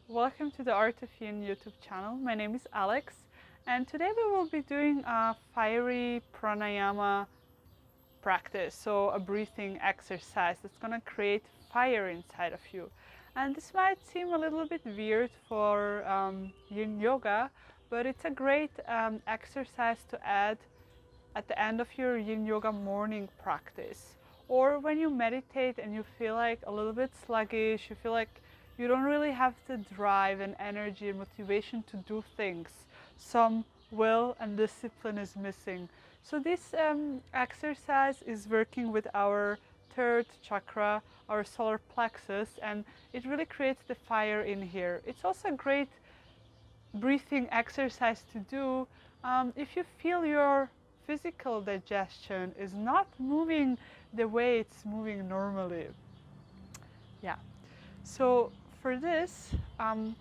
Welcome to the Art of Yin YouTube channel. My name is Alex, and today we will be doing a fiery pranayama practice, so a breathing exercise that's going to create fire inside of you. And this might seem a little bit weird for Yin Yoga, but it's a great exercise to add at the end of your Yin Yoga morning practice. Or when you meditate and you feel like a little bit sluggish, you feel like you don't really have the drive and energy and motivation to do things. Some will and discipline is missing. So this exercise is working with our third chakra, our solar plexus, and it really creates the fire in here. It's also a great breathing exercise to do if you feel your physical digestion is not moving the way it's moving normally. Yeah. So for this, we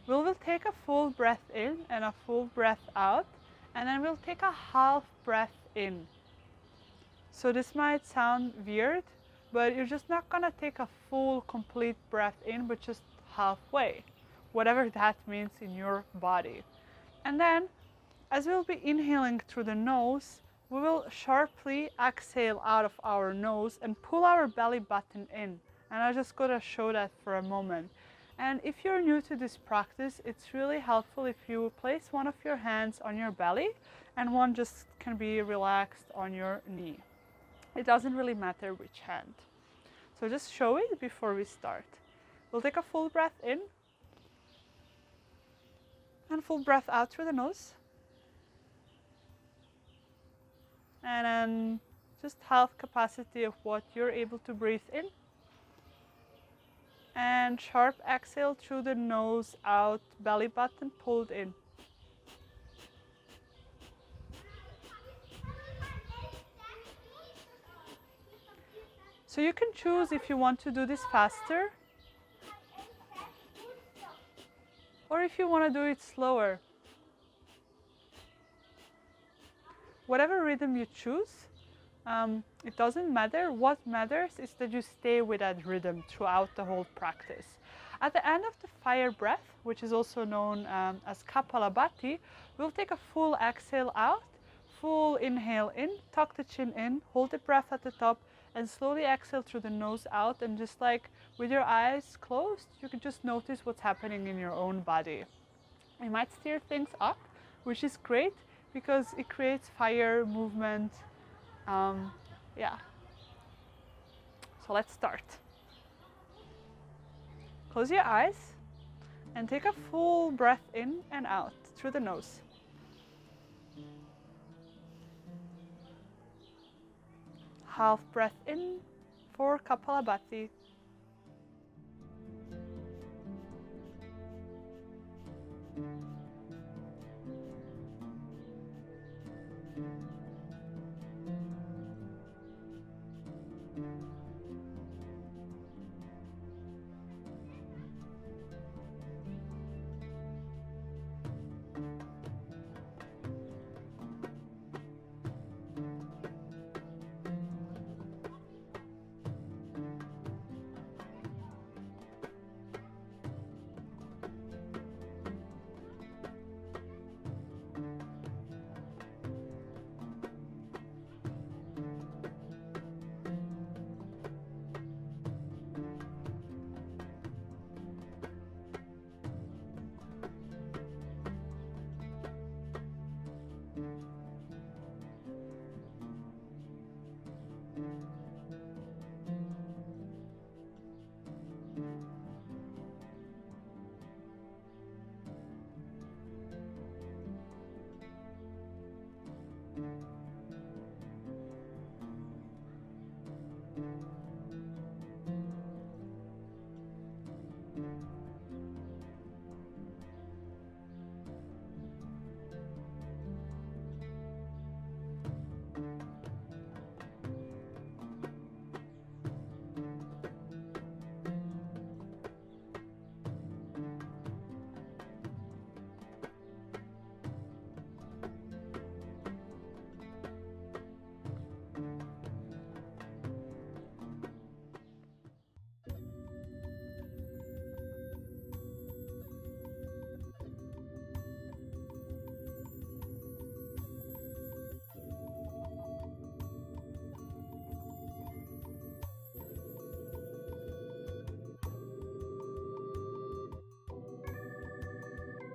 will take a full breath in and a full breath out, and then we'll take a half breath in. So this might sound weird, but you're just not gonna take a full, complete breath in, but just halfway, whatever that means in your body. And then, as we'll be inhaling through the nose, we will sharply exhale out of our nose and pull our belly button in. And I'm just going to show that for a moment. And if you're new to this practice, it's really helpful if you place one of your hands on your belly and one just can be relaxed on your knee. It doesn't really matter which hand. So just show it before we start. We'll take a full breath in and full breath out through the nose. And then just half capacity of what you're able to breathe in. And sharp exhale through the nose out, belly button pulled in. So you can choose if you want to do this faster or if you want to do it slower. Whatever rhythm you choose, it doesn't matter. What matters is that you stay with that rhythm throughout the whole practice. At the end of the fire breath, which is also known as Kapalabhati, we'll take a full exhale out, full inhale in, tuck the chin in, hold the breath at the top, and slowly exhale through the nose out. And just like with your eyes closed, you can just notice what's happening in your own body. You might stir things up, which is great, because it creates fire, movement. Yeah. So let's start. Close your eyes and take a full breath in and out through the nose. Half breath in for Kapalabhati.